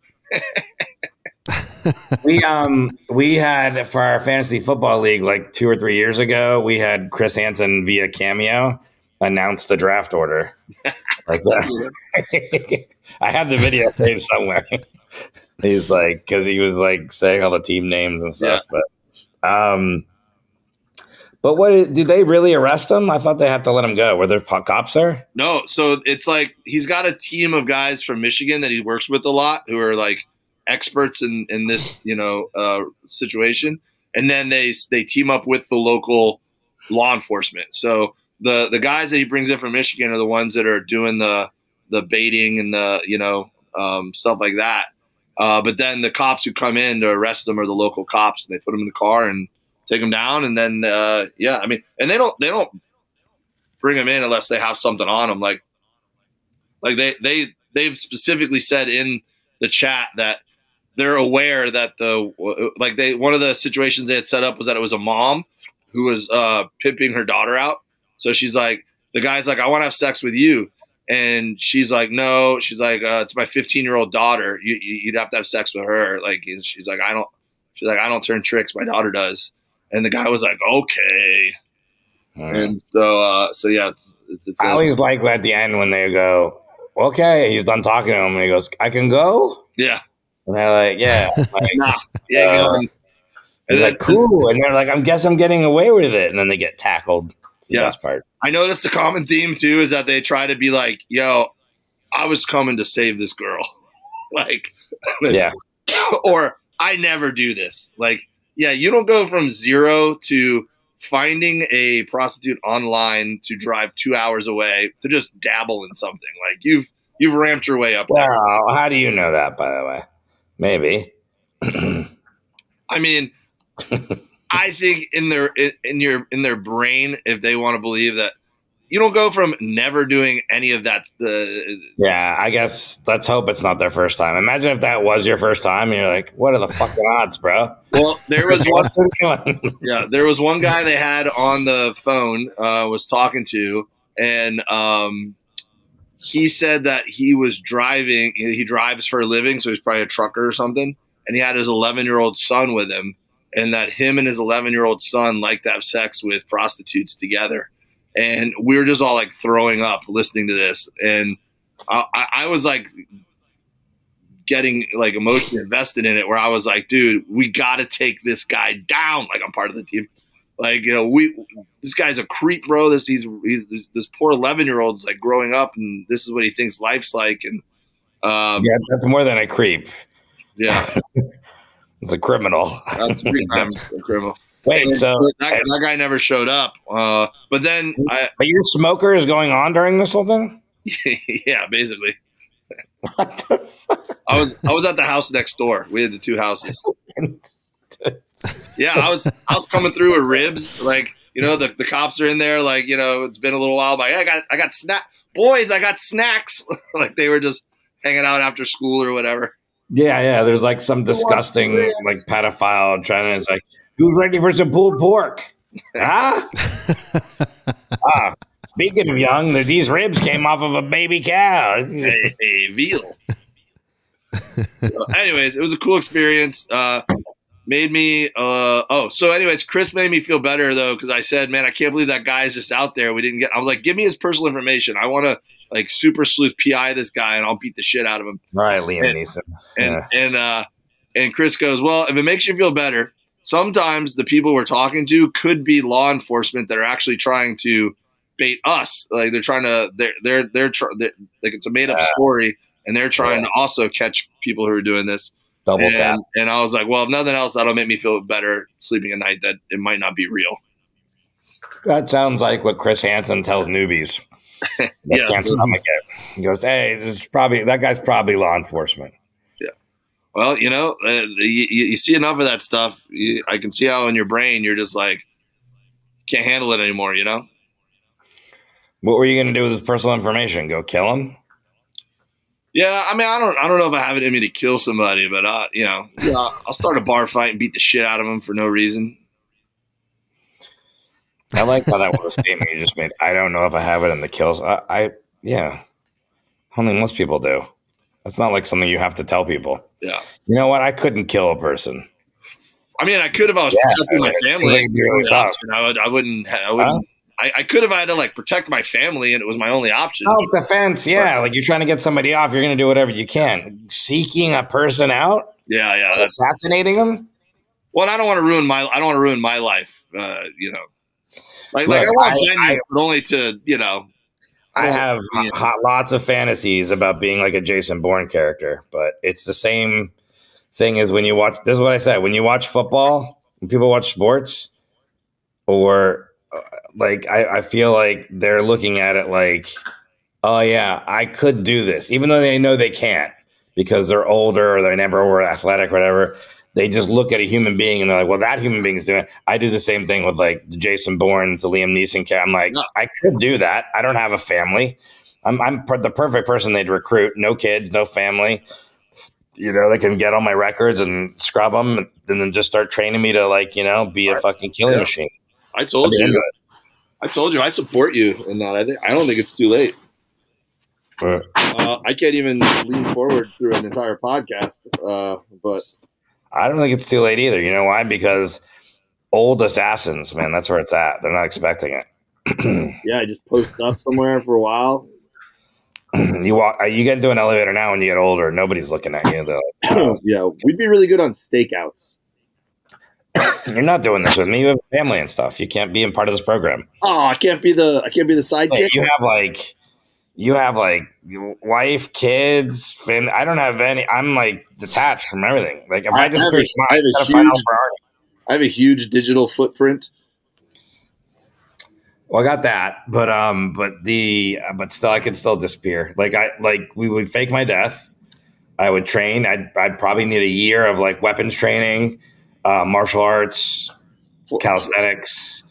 We had for our fantasy football league like 2 or 3 years ago, we had Chris Hansen via Cameo announce the draft order like that. I have the video saved somewhere. He's like, because he was like saying all the team names and stuff. Yeah. But did they really arrest him? I thought they had to let him go. Were there cops there? No. So it's like he's got a team of guys from Michigan that he works with a lot who are like experts in this, situation. And then they team up with the local law enforcement. So the guys that he brings in from Michigan are the ones that are doing the baiting and the, stuff like that. But then the cops who come in to arrest them are the local cops, and they put them in the car and take them down. And then, and they don't bring them in unless they have something on them. Like they've specifically said in the chat that they're aware that one of the situations they had set up was that it was a mom who was pimping her daughter out. So she's like, the guy's like, "I want to have sex with you." And she's like, "No." She's like, "It's my 15-year-old daughter. You'd have to have sex with her." Like, she's like, "I don't turn tricks. My daughter does." And the guy was like, "Okay." And so yeah, it's I always like at the end when they go, "Okay," he's done talking to him, and he goes, "I can go?" Yeah. And they're like, "Yeah." Like, nah. Yeah. He's like, "Cool." And they're like, "I guess I'm getting away with it." And then they get tackled. It's the best part. I noticed the common theme too is that they try to be like, "Yo, I was coming to save this girl." Like, yeah. Or I never do this. Like, yeah, you don't go from zero to finding a prostitute online to drive 2 hours away to just dabble in something. Like you've ramped your way up. Well, how do you know that, by the way? Maybe. I mean, I think in their brain, if they want to believe that, you don't go from never doing any of that. Yeah, I guess let's hope it's not their first time. Imagine if that was your first time, and you're like, "What are the fucking odds, bro?" Well, there was there was one guy they had on the phone was talking to, and he said that he was driving. He drives for a living, so he's probably a trucker or something. And he had his 11-year-old son with him, and that him and his 11-year-old son like to have sex with prostitutes together. And we were just all like throwing up listening to this. And I was like getting like emotionally invested in it, where I was like, "Dude, we got to take this guy down." Like, I'm part of the team. Like, this guy's a creep, bro. This poor 11-year-old's like growing up, and this is what he thinks life's like. And yeah, that's more than a creep. Yeah. It's a criminal. That's 3 times a criminal. Wait, so that guy never showed up. But then, but your smoker is going on during this whole thing? Yeah, basically. What the fuck? I was at the house next door. We had the 2 houses. Yeah, I was coming through with ribs. Like, the cops are in there. Like, it's been a little while. But I got snack boys. I got snacks. Like, they were just hanging out after school or whatever. Yeah. There's like some disgusting like pedophile trying to. It's like, "Who's ready for some pulled pork?" Ah, speaking of young, these ribs came off of a baby cow. Hey, veal. So anyways, it was a cool experience. Made me so anyways, Chris made me feel better though, because I said, man, I can't believe that guy is just out there. I was like, give me his personal information. I want to like super sleuth PI this guy and I'll beat the shit out of him. All right, Liam Neeson. And Chris goes, well, if it makes you feel better, sometimes the people we're talking to could be law enforcement that are actually trying to bait us. Like they're trying to they're like it's a made up story and they're trying to also catch people who are doing this. Double tap. And I was like, well, if nothing else, that'll make me feel better sleeping at night that it might not be real. That sounds like what Chris Hansen tells newbies. That can't stomach it. He goes, hey, that guy's probably law enforcement. Yeah. Well, you see enough of that stuff. I can see how in your brain you're just like, can't handle it anymore, you know? What were you going to do with his personal information? Go kill him? Yeah, I mean, I don't know if I have it in me to kill somebody, but I'll start a bar fight and beat the shit out of them for no reason. I like how that was a statement you just made. I don't know if I have it in the kills. Yeah. I think most people do. That's not like something you have to tell people. Yeah. You know what? I couldn't kill a person. I mean, I could if I was protecting my family. I wouldn't. Huh? I could have had to like protect my family, and it was my only option. Self-defense, yeah. Like you're trying to get somebody off, you're going to do whatever you can. Seeking a person out, assassinating them. Well, I don't want to ruin my life. Like I want vengeance, but only to I have lots of fantasies about being like a Jason Bourne character, but it's the same thing as when you watch. This is what I said: when you watch football, when people watch sports, or like I feel like they're looking at it like, oh yeah, I could do this, even though they know they can't because they're older or they never were athletic or whatever. They just look at a human being and they're like, well, that human being is doing it. I do the same thing with like the Jason Bourne, the Liam Neeson character. I'm like, I could do that. I don't have a family. I'm the perfect person they'd recruit. No kids, no family. They can get all my records and scrub them and then just start training me to be a fucking killing machine. I told you. I support you in that. I don't think it's too late. I can't even lean forward through an entire podcast, but I don't think it's too late either. You know why? Because old assassins, man, that's where it's at. They're not expecting it. Yeah, I just post up somewhere for a while. You get into an elevator now when you get older. Nobody's looking at you. Like, yeah, we'd be really good on stakeouts. You're not doing this with me. You have a family and stuff. You can't be in part of this program. Oh, I can't be the sidekick. You have wife, kids, family. I don't have any. I'm like detached from everything. Like if I have a huge digital footprint. Well, I got that, but still, I could still disappear. We would fake my death. I would train. I'd probably need a year of like weapons training, martial arts, calisthenics,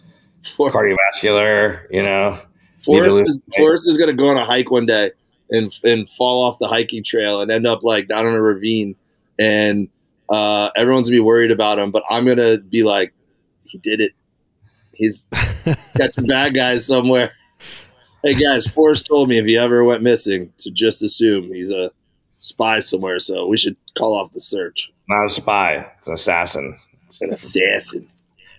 cardiovascular. Forrest is going to go on a hike one day and fall off the hiking trail and end up like down in a ravine, and everyone's gonna be worried about him. But I'm gonna be like, he did it. He's catching bad guys somewhere. Hey guys, Forrest told me if he ever went missing to just assume he's a spy somewhere. So we should call off the search. Not a spy. It's an assassin. It's an assassin.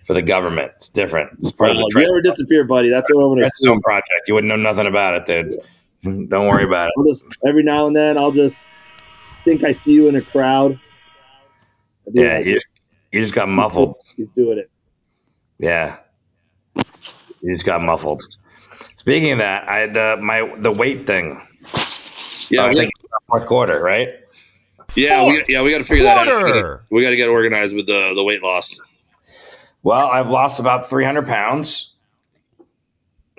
For the government. It's different. It's part of the if you ever disappear, buddy, that's what I'm going to do. That's no project. You wouldn't know nothing about it, dude. Yeah. Don't worry about it. Every now and then, I'll just think I see you in a crowd. Yeah, like, you just got muffled. He's doing it. Yeah. You just got muffled. Speaking of that, the weight thing. Yeah, I think it's the fourth quarter, right? Yeah, we got to figure that out. We got to get organized with the weight loss. Well, I've lost about 300 pounds,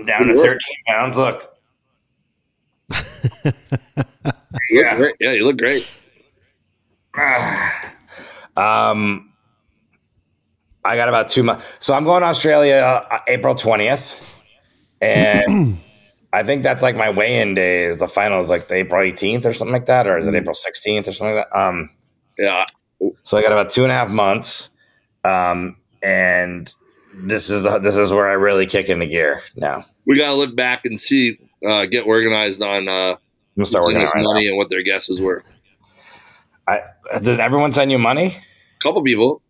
down to 13 pounds. Look. You look great. I got about 2 months. So I'm going to Australia April 20th. And I think that's like my weigh-in day. The final is like the April 18th or something like that. Or is it April 16th or something like that? Yeah. So I got about 2.5 months. And this is where I really kick into gear now. We got to look back and see, get organized on start working us money and what their guesses were. Did everyone send you money? Couple people,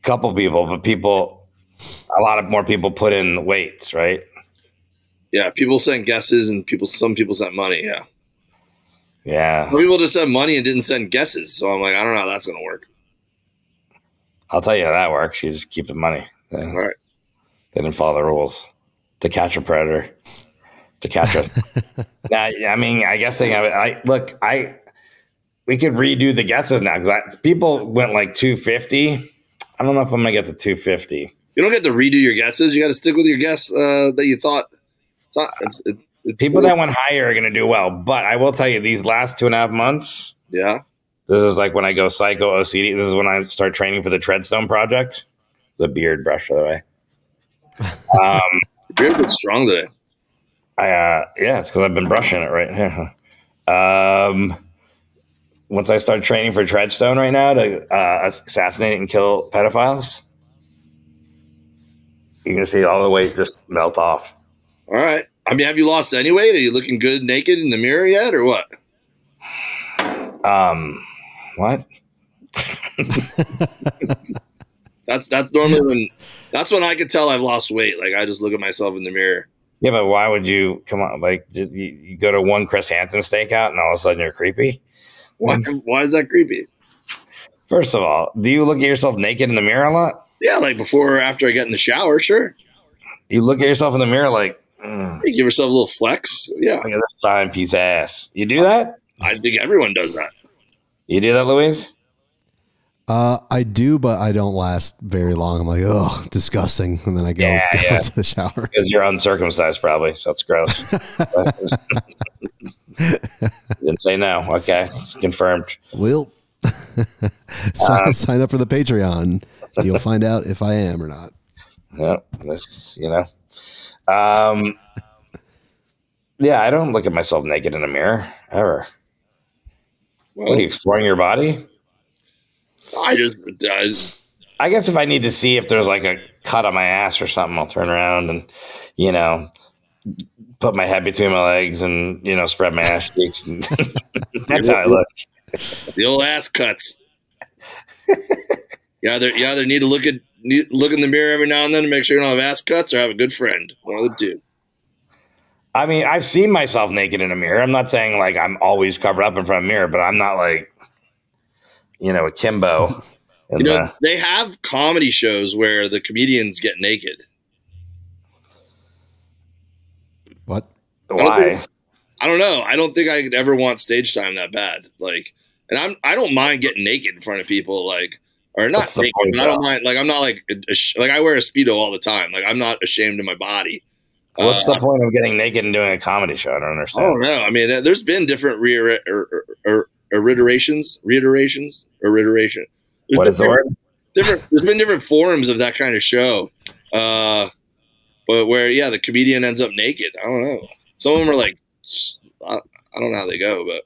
but a lot of more people put in weights, right? Yeah, people sent guesses and some people sent money. Yeah. Yeah. Some people just sent money and didn't send guesses. So I'm like, I don't know how that's going to work. I'll tell you how that works. You just keep the money. All right. They didn't follow the rules. To catch a predator. To catch a. Now, I mean, I guess we could redo the guesses now because people went like 250. I don't know if I'm going to get to 250. You don't get to redo your guesses. You got to stick with your guess that you thought. People that went higher are going to do well. But I will tell you, these last 2.5 months. Yeah. This is like when I go psycho OCD. This is when I start training for the Treadstone project. The beard brush, by the way. The beard looks strong today. Yeah, it's because I've been brushing it right here. Once I start training for Treadstone right now to assassinate and kill pedophiles, you can see all the weight just melt off. All right. I mean, have you lost any weight? Are you looking good naked in the mirror yet, or what? What? That's normally when I could tell I've lost weight. Like I just look at myself in the mirror. Yeah, but why would you come on? Like you go to one Chris Hansen stakeout and all of a sudden you're creepy? Why is that creepy? First of all, do you look at yourself naked in the mirror a lot? Yeah, like before or after I get in the shower, sure. You look at yourself in the mirror like you give yourself a little flex. Yeah. Look at this fine piece of ass. You do that? I think everyone does that. You do that, Louise? I do, but I don't last very long. I'm like, oh, disgusting. And then I go into the shower. Because you're uncircumcised probably, so it's gross. Didn't say no. Okay, it's confirmed. Will sign up for the Patreon. You'll find out if I am or not. Yep. Yeah, I don't look at myself naked in a mirror ever. Well, what are you exploring your body? I guess if I need to see if there's like a cut on my ass or something, I'll turn around and, put my head between my legs and, spread my ass cheeks. And that's how I look. The old ass cuts. You either need to look in the mirror every now and then to make sure you don't have ass cuts or have a good friend. One of the two. I mean, I've seen myself naked in a mirror. I'm not saying like I'm always covered up in front of a mirror, but I'm not like, akimbo. They have comedy shows where the comedians get naked. What? Why? I don't know. I don't think I could ever want stage time that bad. Like, and I don't mind getting naked in front of people. Like, or not naked. But I don't mind. Like, I'm not like I wear a Speedo all the time. Like, I'm not ashamed of my body. What's the point of getting naked and doing a comedy show? I don't understand. I don't know. I mean, there's been different reiterations. What is the word? There's been different forms of that kind of show, but where the comedian ends up naked. I don't know. Some of them are like, I don't know how they go, but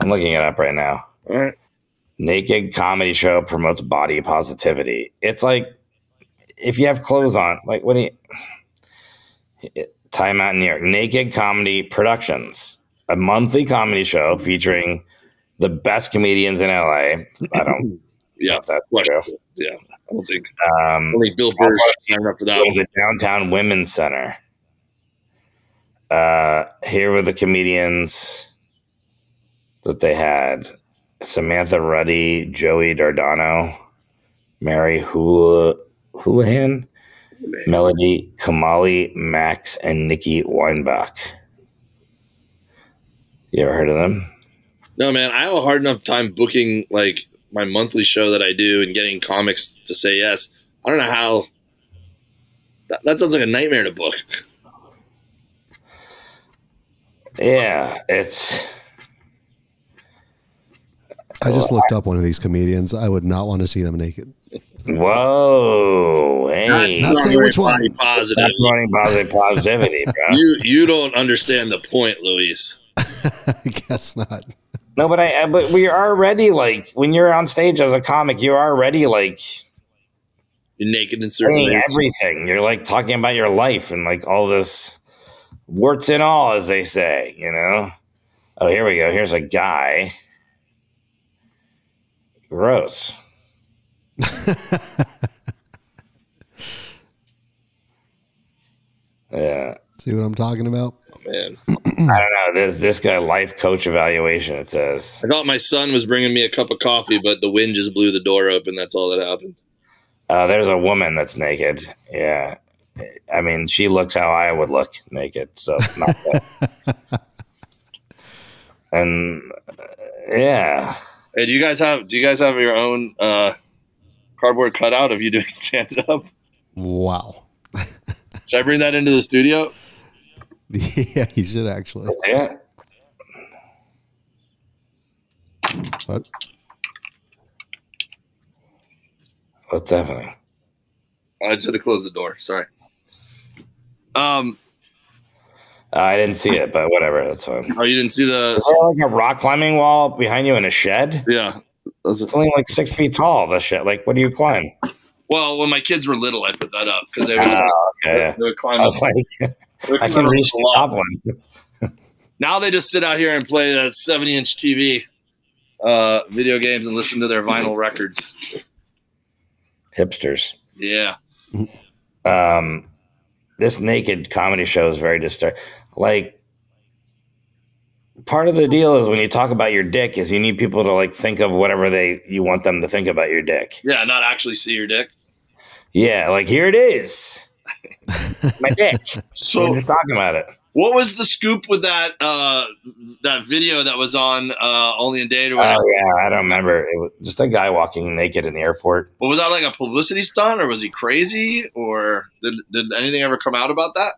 I'm looking it up right now. All right. Naked comedy show promotes body positivity. It's like if you have clothes on, like what do you? Time Out in New York. Naked Comedy Productions, a monthly comedy show featuring the best comedians in LA. I don't. Yeah, if that's true. Yeah, I don't think. Only Bill Burr signed up for that. The Downtown Women's Center. Here were the comedians that they had: Samantha Ruddy, Joey Dardano, Mary Houlihan, Melody Kamali, Max, and Nikki Weinbach. You ever heard of them? No, man. I have a hard enough time booking like my monthly show that I do and getting comics to say yes. I don't know how. That sounds like a nightmare to book. Yeah, it's. I just looked up one of these comedians. I would not want to see them naked. Whoa! Hey, not saying which one. Positive. Not positivity, bro. You don't understand the point, Luis. I guess not. No, but we're already like when you're on stage as a comic, you're already like You're naked in certain saying ways. everything. You're like talking about your life and like all this warts and all, as they say, you know? Oh, here we go. Here's a guy. Gross. Yeah. See what I'm talking about? Oh, man. I don't know. This guy life coach evaluation, it says. I thought my son was bringing me a cup of coffee, but the wind just blew the door open. That's all that happened. There's a woman that's naked. Yeah. I mean, she looks how I would look naked. So, not that. And, yeah. Hey, do you guys have your own cardboard cutout of you doing stand up? Wow. Should I bring that into the studio? Yeah, you should actually. Yeah. What? What's happening? I just had to close the door. Sorry. I didn't see it, but whatever. That's fine. Oh, you didn't see the? Is there like a rock climbing wall behind you in a shed? Yeah. It's only like 6 feet tall, the shed. Like, what do you climb? Well, when my kids were little, I put that up because they would, okay. they would climb I up. was like, I can reach the top one. Now they just sit out here and play that 70-inch TV video games and listen to their vinyl records. Hipsters. Yeah. This naked comedy show is very disturbing. Like, part of the deal is when you talk about your dick is you need people to like think of whatever you want them to think about your dick. Yeah, not actually see your dick. Yeah, like here it is. My dick. So we're just talking about it. What was the scoop with that that video that was on Only in Dade or whatever? Oh yeah, I don't remember. It was just a guy walking naked in the airport. Well, was that like a publicity stunt, or was he crazy, or did anything ever come out about that?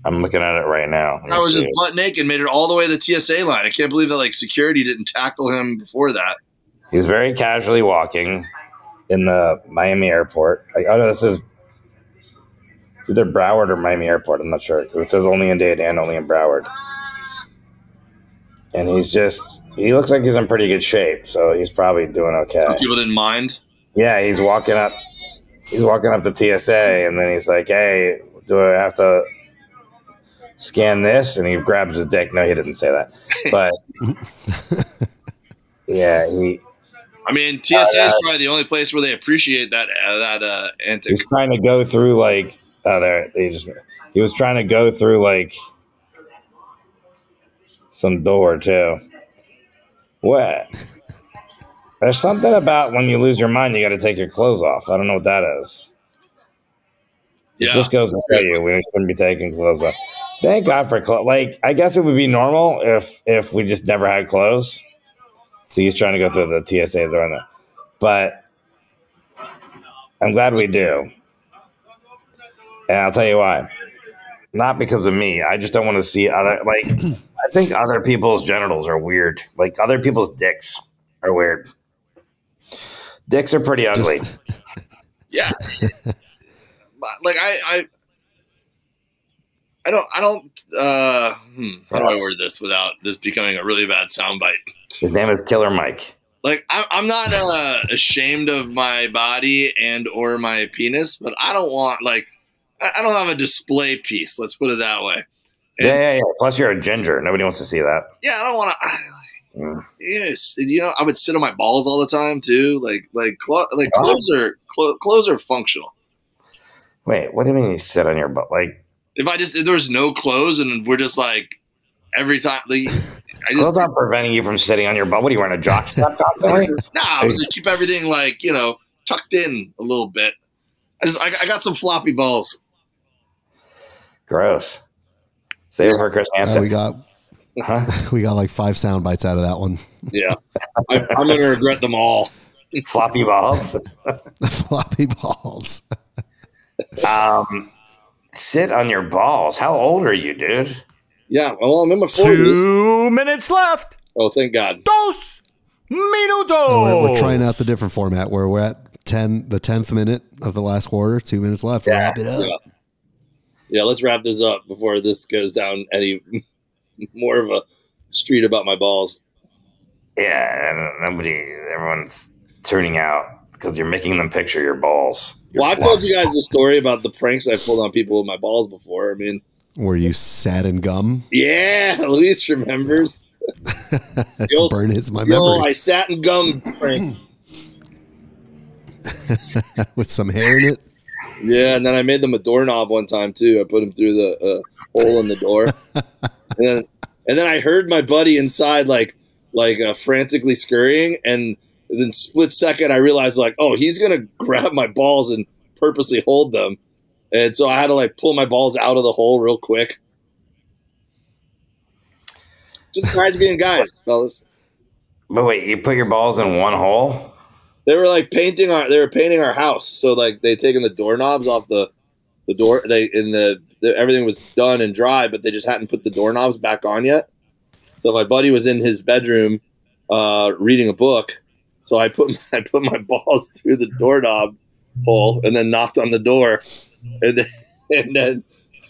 I'm looking at it right now. I was just butt naked, made it all the way to the TSA line. I can't believe that like security didn't tackle him before that. He's very casually walking in the Miami airport. Like, oh no, this is either Broward or Miami Airport. I'm not sure because it says only in Dade and only in Broward. And he looks like he's in pretty good shape, so he's probably doing okay. Some people didn't mind. Yeah, he's walking up to TSA, and then he's like, "Hey, do I have to scan this?" And he grabs his dick. No, he didn't say that, but yeah, I mean, TSA is probably the only place where they appreciate that antic. He's trying to go through like. He was trying to go through like some door too. What? There's something about when you lose your mind, you got to take your clothes off. I don't know what that is. Yeah. It just goes to show you we shouldn't be taking clothes off. Thank God for clothes. Like, I guess it would be normal if we just never had clothes. So he's trying to go through the TSA door on that. But I'm glad we do. And I'll tell you why. Not because of me. I just don't want to see other, like, I think other people's genitals are weird. Like, other people's dicks are weird. Dicks are pretty ugly. Yeah. Like, I don't, how do I word this without this becoming a really bad soundbite? His name is Killer Mike. Like, I'm not ashamed of my body and or my penis, but I don't want, like, I don't have a display piece. Let's put it that way. And, yeah. Plus, you're a ginger. Nobody wants to see that. Yeah, I don't want to. Yes, you know, I would sit on my balls all the time too. Like clothes are functional. Wait, what do you mean you sit on your butt? Like, if there's no clothes and we're just like every time, like, clothes aren't preventing you from sitting on your butt. What are you wearing, a jock strap constantly? Nah, I just keep everything like, you know, tucked in a little bit. I got some floppy balls. Gross. Save it for Chris Hansen. We got like 5 sound bites out of that one. Yeah, I'm gonna regret them all. Floppy balls. Floppy balls. Sit on your balls. How old are you, dude? Yeah, well, I'm in my 40s. 2 minutes left. Oh, thank God. Dos minutos. We're trying out the different format where we're at the 10th minute of the last quarter. 2 minutes left. Yeah. Wrap it up. Yeah, let's wrap this up before this goes down any more of a street about my balls. Yeah, and everyone's tuning out because you're making them picture your balls. Well, I've told you guys the story about the pranks I pulled on people with my balls before. I mean, where you sat in gum? Yeah, Luis remembers. It's burned his my memory. I sat in gum prank. With some hair in it. Yeah, and then I made them a doorknob one time too. I put him through the hole in the door, and then I heard my buddy inside like frantically scurrying, and then split second I realized like, oh, he's gonna grab my balls and purposely hold them, and so I had to like pull my balls out of the hole real quick. Just guys being guys, fellas. But wait, you put your balls in one hole? They were like painting our house. So like they taken the doorknobs off the door. Everything was done and dry, but they just hadn't put the doorknobs back on yet. So my buddy was in his bedroom reading a book. So I put my balls through the doorknob hole and then knocked on the door. And then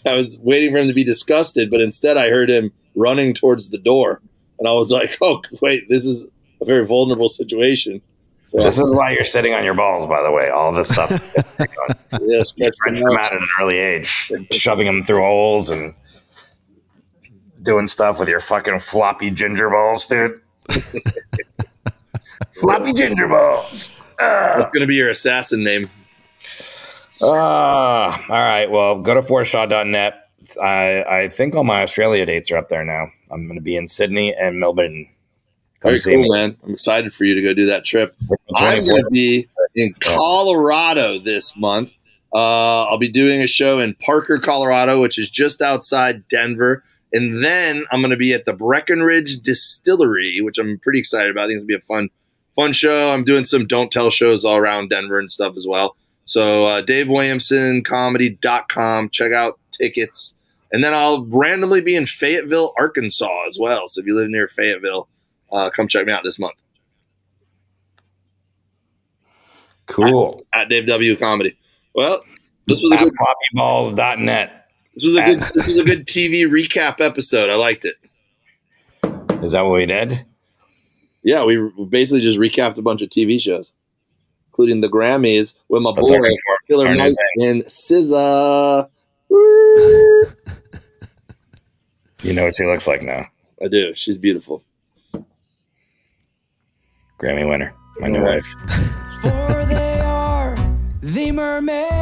I was waiting for him to be disgusted, but instead I heard him running towards the door. And I was like, oh, wait, this is a very vulnerable situation. So this is why you're sitting on your balls, by the way. All this stuff. Yeah, stretch them out at an early age, shoving them through holes and doing stuff with your fucking floppy ginger balls, dude. Floppy ginger balls. That's going to be your assassin name. All right. Well, go to forrestshaw.net. I think all my Australia dates are up there now. I'm going to be in Sydney and Melbourne. Very cool, man. I'm excited for you to go do that trip. I'm going to be in Colorado this month. I'll be doing a show in Parker, Colorado, which is just outside Denver. And then I'm going to be at the Breckenridge Distillery, which I'm pretty excited about. I think it's going to be a fun show. I'm doing some Don't Tell shows all around Denver and stuff as well. So DaveWilliamsonComedy.com. Check out tickets. And then I'll randomly be in Fayetteville, Arkansas as well. So if you live near Fayetteville, come check me out this month. Cool. At Dave W Comedy. Well, this was a good floppyballs.net. This was a good TV recap episode. I liked it. Is that what we did? Yeah, we basically just recapped a bunch of TV shows, including the Grammys with my boy Killer Mike and SZA. You know what she looks like now. I do. She's beautiful. Grammy winner. My new wife. For they are the mermen.